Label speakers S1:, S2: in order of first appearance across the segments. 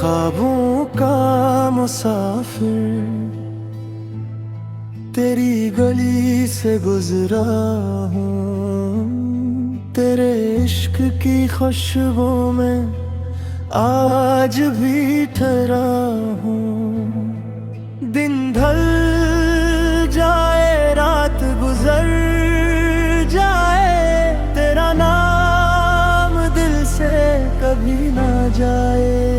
S1: ख्वाबों का मुसाफिर तेरी गली से गुजरा हूँ, तेरे इश्क की खुशबू में आज भी ठहरा हूँ। दिन ढल जाए रात गुजर जाए, तेरा नाम दिल से कभी ना जाए।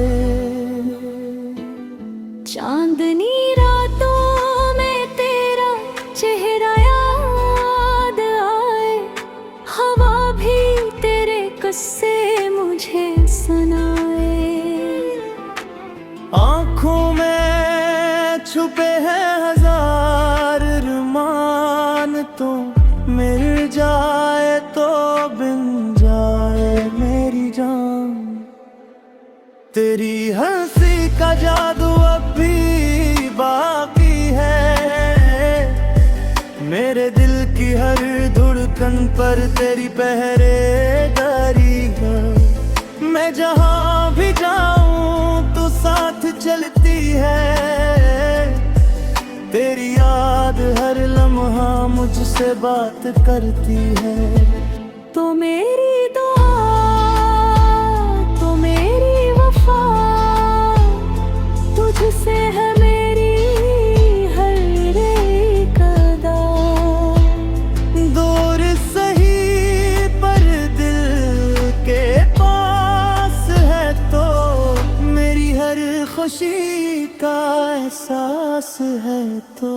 S2: चांदनी रातों में तेरा चेहरा याद आए, हवा भी तेरे किस्से मुझे सुनाए।
S1: आँखों में छुपे हैं हजार अरमान, तो मिल जाए तो बिन जाए मेरी जान। तेरी हंसी का जादू अब भी बाकी है, मेरे दिल की हर धड़कन पर तेरी पहरेदारी है। मैं जहाँ भी जाऊँ तो साथ चलती है, तेरी याद हर लम्हा मुझसे बात करती है।
S2: तो मेरी दुआ तो मेरी वफा, तुझसे है मेरी हर एक अदा।
S1: दूर सही पर दिल के पास है, तो मेरी हर खुशी का एहसास है। तो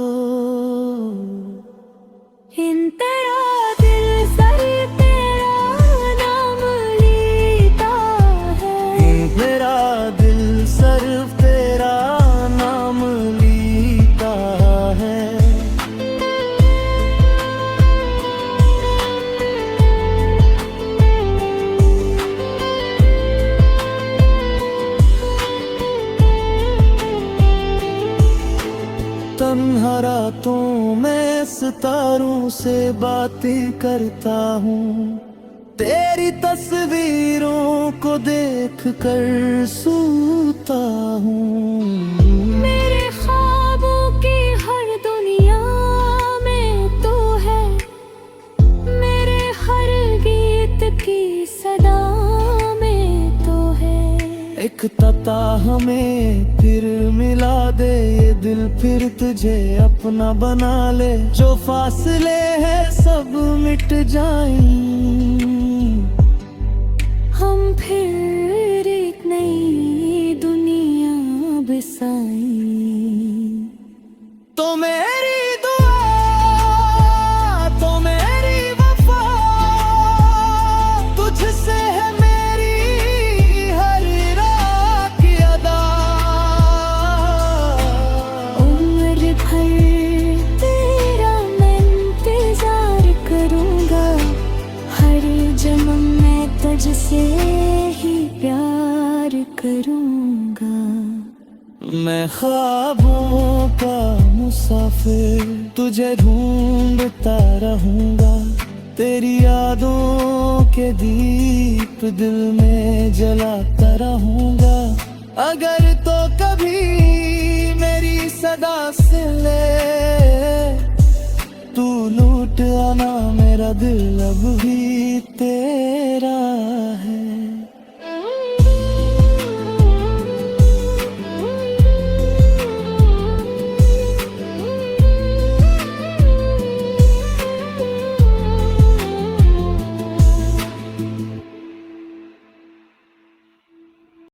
S2: इन तेरा दिल सर तेरा नाम लेता है,
S1: मेरा दिल सिर्फ तेरा नाम लेता है। तन्हा रातों में सितारों से बातें करता हूँ, तेरी तस्वीरों को देख कर सोता हूँ।
S2: मेरे ख्वाबों की हर दुनिया में तू है, मेरे हर गीत की सदा में तू है।
S1: एक तता हमें फिर मिला दे, ये दिल फिर तुझे अपना बना ले। जो फासले हैं सब मिट जाएं,
S2: हम फिर एक नई दुनिया बसाएं।
S1: तो मेरी दुआ तो मेरी वफा, तुझसे है मेरी हर रात की अदा।
S2: उम्र भर तेरा मैं इंतजार करूंगा, हर जन्म मैं तुझसे ही प्यार करूंगा।
S1: मैं ख्वाबों का मुसाफिर तुझे ढूंढता रहूंगा, तेरी यादों के दीप दिल में जलाता रहूंगा। अगर तो कभी मेरी सदा से ले तू लूट आना, मेरा दिल अब भी